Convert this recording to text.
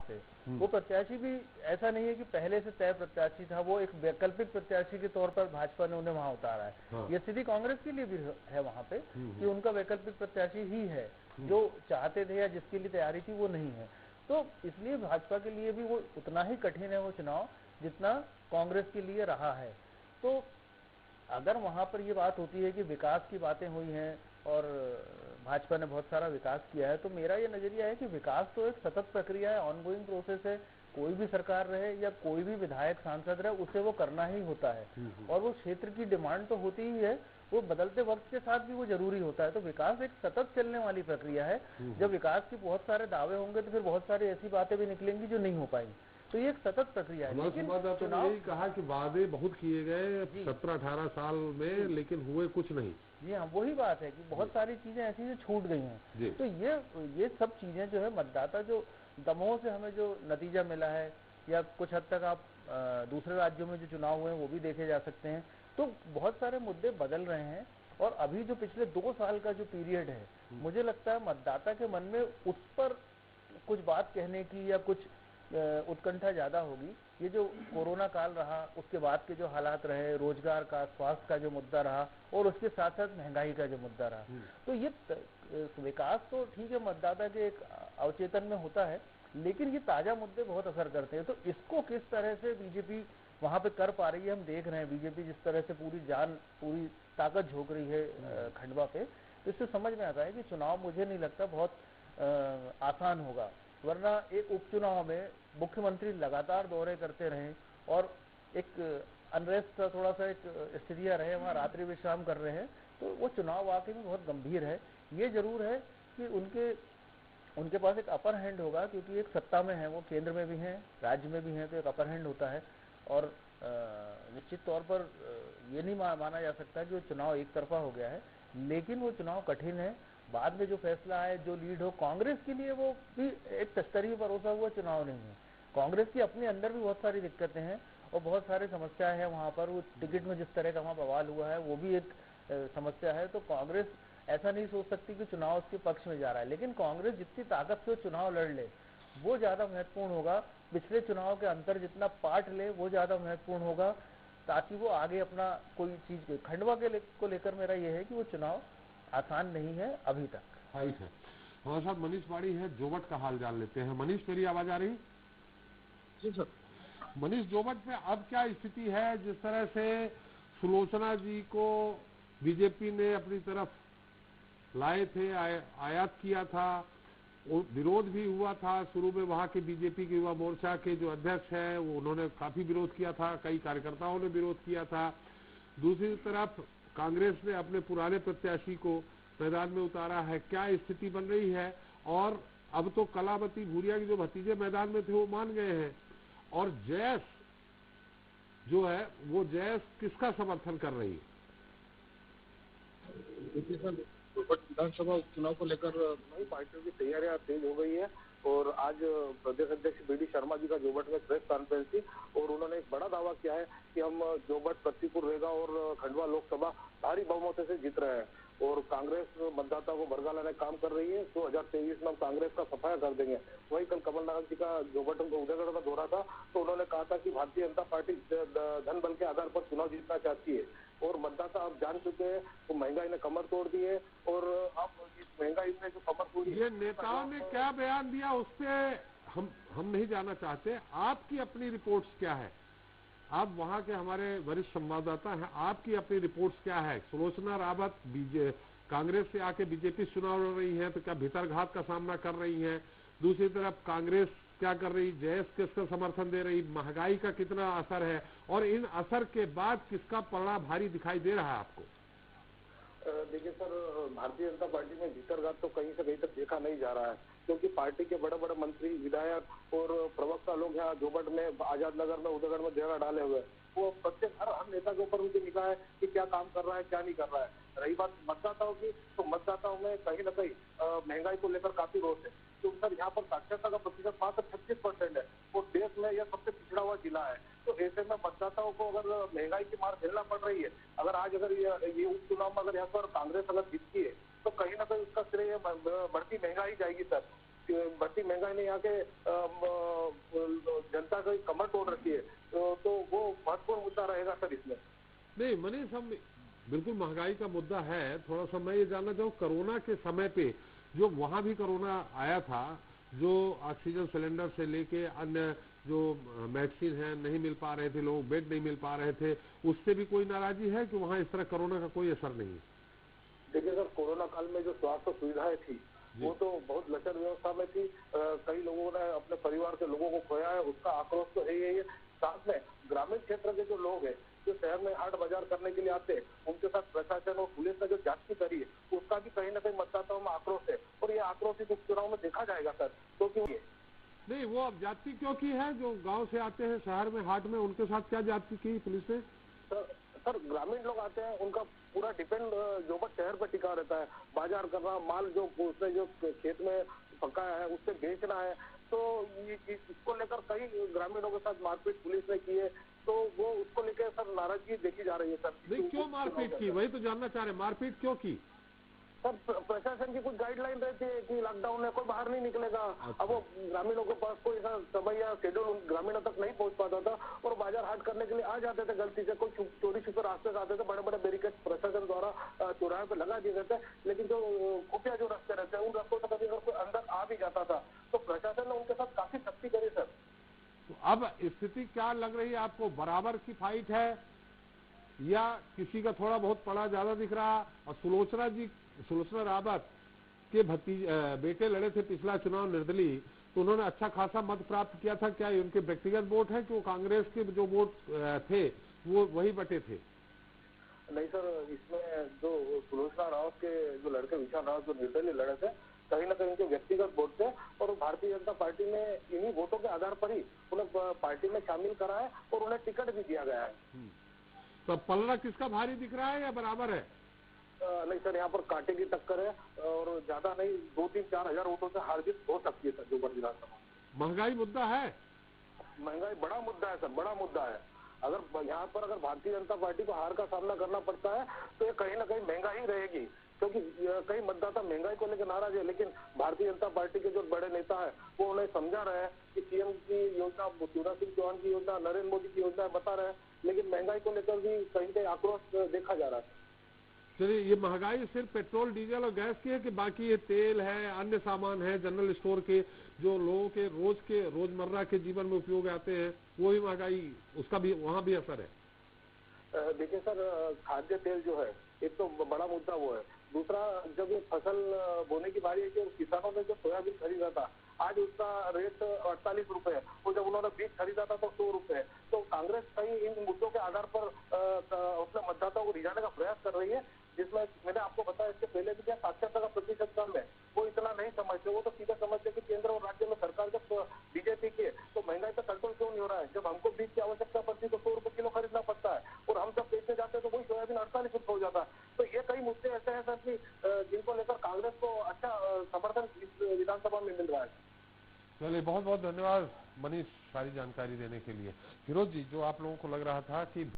से। वो प्रत्याशी भी ऐसा नहीं है कि पहले से तय प्रत्याशी था, वो एक वैकल्पिक प्रत्याशी के तौर पर भाजपा ने उन्हें वहां उतारा है। हाँ। ये स्थिति कांग्रेस के लिए भी है वहां पे कि उनका वैकल्पिक प्रत्याशी ही है, जो चाहते थे या जिसके लिए तैयारी थी वो नहीं है। तो इसलिए भाजपा के लिए भी वो उतना ही कठिन है वो चुनाव जितना कांग्रेस के लिए रहा है। तो अगर वहां पर ये बात होती है कि विकास की बातें हुई हैं और भाजपा ने बहुत सारा विकास किया है, तो मेरा ये नजरिया है कि विकास तो एक सतत प्रक्रिया है, ऑनगोइंग प्रोसेस है। कोई भी सरकार रहे या कोई भी विधायक सांसद रहे, उसे वो करना ही होता है और वो क्षेत्र की डिमांड तो होती ही है, वो बदलते वक्त के साथ भी वो जरूरी होता है। तो विकास एक सतत चलने वाली प्रक्रिया है। जब विकास के बहुत सारे दावे होंगे तो फिर बहुत सारी ऐसी बातें भी निकलेंगी जो नहीं हो पाएंगी। तो ये एक सतत प्रक्रिया है। लेकिन चुनाव यही कहा कि वादे बहुत किए गए 17-18 साल में, लेकिन हुए कुछ नहीं। जी हाँ, वही बात है कि बहुत सारी चीजें ऐसी जो छूट गई हैं। तो ये सब चीजें जो है मतदाता जो दमोह से हमें जो नतीजा मिला है, या कुछ हद तक आप दूसरे राज्यों में जो चुनाव हुए हैं वो भी देखे जा सकते हैं। तो बहुत सारे मुद्दे बदल रहे हैं और अभी जो पिछले 2 साल का जो पीरियड है, मुझे लगता है मतदाता के मन में उस पर कुछ बात कहने की या कुछ उत्कंठा ज्यादा होगी। ये जो कोरोना काल रहा, उसके बाद के जो हालात रहे, रोजगार का, स्वास्थ्य का जो मुद्दा रहा और उसके साथ साथ महंगाई का जो मुद्दा रहा, तो ये विकास तो ठीक है मतदाता के एक अवचेतन में होता है, लेकिन ये ताजा मुद्दे बहुत असर करते हैं। तो इसको किस तरह से बीजेपी वहां पे कर पा रही है, हम देख रहे हैं। बीजेपी जिस तरह से पूरी जान, पूरी ताकत झोंक रही है खंडवा पे, तो इससे समझ में आता है कि चुनाव मुझे नहीं लगता बहुत आसान होगा। वरना एक उपचुनाव में मुख्यमंत्री लगातार दौरे करते रहे और एक अनरेस्ट का थोड़ा सा एक स्थितियां रहे, वहाँ रात्रि विश्राम कर रहे हैं, तो वो चुनाव वाकई में बहुत गंभीर है। ये जरूर है कि उनके पास एक अपर हैंड होगा, क्योंकि एक सत्ता में है, वो केंद्र में भी हैं, राज्य में भी हैं, तो एक अपर हैंड होता है। और निश्चित तौर पर ये नहीं माना जा सकता कि वो चुनाव एक तरफा हो गया है, लेकिन वो चुनाव कठिन है। बाद में जो फैसला आए, जो लीड हो, कांग्रेस के लिए वो भी एक तस्तरी में परोसा हुआ चुनाव नहीं है। कांग्रेस की अपने अंदर भी बहुत सारी दिक्कतें हैं और बहुत सारी समस्याएं हैं वहां पर। वो टिकट में जिस तरह का वहां बवाल हुआ है वो भी एक समस्या है। तो कांग्रेस ऐसा नहीं सोच सकती कि चुनाव उसके पक्ष में जा रहा है, लेकिन कांग्रेस जितनी ताकत से चुनाव लड़ ले वो ज्यादा महत्वपूर्ण होगा। पिछले चुनाव के अंतर जितना पार्ट ले वो ज्यादा महत्वपूर्ण होगा, ताकि वो आगे अपना कोई चीज खंडवा को लेकर मेरा ये है कि वो चुनाव आसान नहीं है अभी तक। है हमारे साथ मनीष बाड़ी है, जोबट का हाल जान लेते हैं। मनीष, मेरी आवाज आ रही? जी सर। मनीष, जोबट में अब क्या स्थिति है? जिस तरह से सुलोचना जी को बीजेपी ने अपनी तरफ लाए थे, आयात किया था, विरोध भी हुआ था शुरू में। वहां के बीजेपी के युवा मोर्चा के जो अध्यक्ष हैं वो उन्होंने काफी विरोध किया था, कई कार्यकर्ताओं ने विरोध किया था। दूसरी तरफ कांग्रेस ने अपने पुराने प्रत्याशी को मैदान में उतारा है। क्या स्थिति बन रही है? और अब तो कलावती भूरिया के जो भतीजे मैदान में थे वो मान गए हैं, और जैस जो है वो जैस किसका समर्थन कर रही है? देखिए सर, विधानसभा उपचुनाव को लेकर पार्टियों की तैयारियां तेज हो गई है और आज प्रदेश अध्यक्ष बी डी शर्मा जी का जोबट में प्रेस कॉन्फ्रेंस थी और उन्होंने एक बड़ा दावा किया है कि हम जोबट प्रतिकूल रहेगा और खंडवा लोकसभा भारी बहुमत से जीत रहे हैं। और कांग्रेस मतदाता को भड़का लाने काम कर रही है। 2023 में हम कांग्रेस का सफाया कर देंगे। वही कल कमलनाथ जी का जोबट उदयगढ़ का दौरा था, तो उन्होंने कहा था कि भारतीय जनता पार्टी धन बल के आधार पर चुनाव जीतना चाहती है और मतदाता अब जान चुके हैं। तो महंगाई ने कमर तोड़ दी है और अब इस महंगाई में जो कमर तोड़ी, ये नेताओं ने क्या बयान दिया उस पर हम नहीं जाना चाहते। आपकी अपनी रिपोर्ट्स क्या है? आप वहां के हमारे वरिष्ठ संवाददाता हैं, आपकी अपनी रिपोर्ट्स क्या है? सुलोचना रावत कांग्रेस से आके बीजेपी चुनाव लड़ रही है, तो क्या भीतरघात का सामना कर रही है? दूसरी तरफ कांग्रेस क्या कर रही, जैस किसका समर्थन दे रही, महंगाई का कितना असर है, और इन असर के बाद किसका पलड़ा भारी दिखाई दे रहा है आपको? देखिए सर, भारतीय जनता पार्टी में भीतरघात तो कहीं से कहीं तक देखा नहीं जा रहा है, क्योंकि पार्टी के बड़े बड़े मंत्री, विधायक और प्रवक्ता लोग यहाँ जोबट में, आजाद नगर में, उदयगढ़ में डेरा डाले हुए। वो प्रत्येक हर नेता के ऊपर उनकी निगाह है कि क्या काम कर रहा है, क्या नहीं कर रहा है। रही बात मतदाताओं की, तो मतदाताओं में कहीं ना कहीं महंगाई को लेकर काफी रोष है। तो सर यहाँ पर साक्षरता का प्रतिशत मात्र 36% है और देश में यह सबसे पिछड़ा हुआ जिला है। तो ऐसे में मतदाताओं को अगर महंगाई की मार झेलना पड़ रही है, अगर ये उपचुनाव में अगर यहाँ पर कांग्रेस अगर जीतती है, तो कहीं ना कहीं उसका श्रेय बढ़ती महंगाई जाएगी सर। बढ़ती महंगाई ने यहाँ के जनता की कमर तोड़ रखी है, तो वो महत्वपूर्ण मुद्दा रहेगा सर इसमें। नहीं मनीष, हम बिल्कुल महंगाई का मुद्दा है। थोड़ा सा मैं ये जानना चाहूँ, कोरोना के समय पे जो वहां भी कोरोना आया था, जो ऑक्सीजन सिलेंडर से लेके अन्य जो मेडिसिन है नहीं मिल पा रहे थे, लोग बेड नहीं मिल पा रहे थे, उससे भी कोई नाराजगी है कि वहाँ इस तरह कोरोना का कोई असर नहीं है? देखिए सर, कोरोना काल में जो स्वास्थ्य सुविधाएं थी वो तो बहुत लचर व्यवस्था में थी। कई लोगों ने अपने परिवार के लोगों को खोया है, उसका आक्रोश तो है ही है। साथ में ग्रामीण क्षेत्र के जो लोग हैं, जो शहर में हाट बाजार करने के लिए आते हैं, उनके साथ प्रशासन और पुलिस ने जो जांच करी है, उसका भी कहीं ना कहीं मतदाताओं में आक्रोश है, और ये आक्रोश इस उपचुनाव में देखा जाएगा सर। क्योंकि नहीं, वो अब जाति क्यों की है? जो गांव से आते हैं शहर में हाट में, उनके साथ क्या जाति की पुलिस ने? सर ग्रामीण लोग आते हैं, उनका पूरा डिपेंड जोबट शहर पर टिका रहता है। बाजार करना, माल जो उसने जो खेत में पकाया है उससे बेचना है, तो इसको लेकर कई ग्रामीणों के साथ मारपीट पुलिस ने की है, तो वो उसको लेकर सर नाराजगी देखी जा रही है सर। नहीं, क्यों मारपीट की, वही तो जानना चाह रहे हैं, मारपीट क्यों की? सर प्रशासन की कुछ गाइडलाइन रहती है कि लॉकडाउन में कोई बाहर नहीं निकलेगा। अब वो ग्रामीणों के पास कोई ऐसा समय या शेड्यूल ग्रामीणों तक नहीं पहुंच पाता था, और बाजार हाट करने के लिए आ जाते थे गलती से, कोई चोरी छुपे रास्ते से आते थे, बड़े बड़े बैरिकेड प्रशासन द्वारा चौराहे पे लगा दिए गए थे। लेकिन जो खुफिया जो रास्ते रहते हैं, उन रास्तों से कभी अगर कोई अंदर आ भी जाता था तो प्रशासन ने उनके साथ काफी सख्ती करी सर। तो अब स्थिति क्या लग रही है आपको? बराबर की फाइट है या किसी का थोड़ा बहुत पड़ा ज्यादा दिख रहा? और सुलोचना रावत के बेटे लड़े थे पिछला चुनाव निर्दलीय, तो उन्होंने अच्छा खासा मत प्राप्त किया था। क्या ये उनके व्यक्तिगत वोट है कि वो कांग्रेस के जो वोट थे वो वही बटे थे? नहीं सर, इसमें जो सुलोचना रावत के जो लड़के विशाल रावत जो निर्दलीय लड़े थे, कहीं ना कहीं उनके व्यक्तिगत वोट थे, और भारतीय जनता पार्टी ने इन्हीं वोटों के आधार पर ही उन्हें पार्टी में शामिल करा है और उन्हें टिकट भी दिया गया है। तो पलड़ा किसका भारी दिख रहा है या बराबर है? नहीं सर, यहाँ पर कांटे की टक्कर है, और ज्यादा नहीं 2-3-4 हजार वोटों से हार जीत हो सकती है सर जोबट विधानसभा। महंगाई मुद्दा है? महंगाई बड़ा मुद्दा है सर, बड़ा मुद्दा है। अगर यहाँ पर अगर भारतीय जनता पार्टी को हार का सामना करना पड़ता है तो ये कहीं ना कहीं महंगाई रहेगी, क्योंकि कई मतदाता महंगाई को लेकर नाराज है, लेकिन भारतीय जनता पार्टी के जो बड़े नेता है वो उन्हें समझा रहे हैं कि सीएम की योजना, शिवराज सिंह चौहान की योजना, नरेंद्र मोदी की योजना बता रहे हैं, लेकिन महंगाई को लेकर भी कहीं कहीं आक्रोश देखा जा रहा है। चलिए, ये महंगाई सिर्फ पेट्रोल डीजल और गैस की है कि बाकी ये तेल है, अन्य सामान है, जनरल स्टोर के जो लोगों के रोजमर्रा के जीवन में उपयोग आते हैं, वो भी महंगाई, उसका भी वहाँ भी असर है? देखिए सर, खाद्य तेल जो है एक तो बड़ा मुद्दा वो है। दूसरा, जब ये फसल बोने की बारी है कि किसानों ने जो सोयाबीन खरीदा था, आज उसका रेट 48 रुपए है, और जब उन्होंने बीज खरीदा था तो 100 रुपए है। तो कांग्रेस कहीं इन मुद्दों के आधार पर अपने मतदाताओं को रिझाने का प्रयास कर रही है, जिसमें मैंने आपको बताया इसके पहले भी क्या साक्षरता का प्रतिशत कम है, वो इतना नहीं समझते। वो तो सीधा समझते कि केंद्र और राज्य में सरकार जब बीजेपी की है तो महंगाई पर कंट्रोल क्यों नहीं हो रहा है। जब हमको बीज की आवश्यकता पड़ती है तो 100 रुपए किलो खरीदना पड़ता है, और हम जब बेचने जाते हैं तो वही सोयाबीन 48 रुपए हो जाता है। तो ये कई मुद्दे ऐसे हैं सर कि जिनको लेकर कांग्रेस को अच्छा समर्थन इस विधानसभा में मिल रहा है। चलिए, बहुत बहुत धन्यवाद मनीष सारी जानकारी देने के लिए। फिरोज जी, जो आप लोगों को लग रहा था कि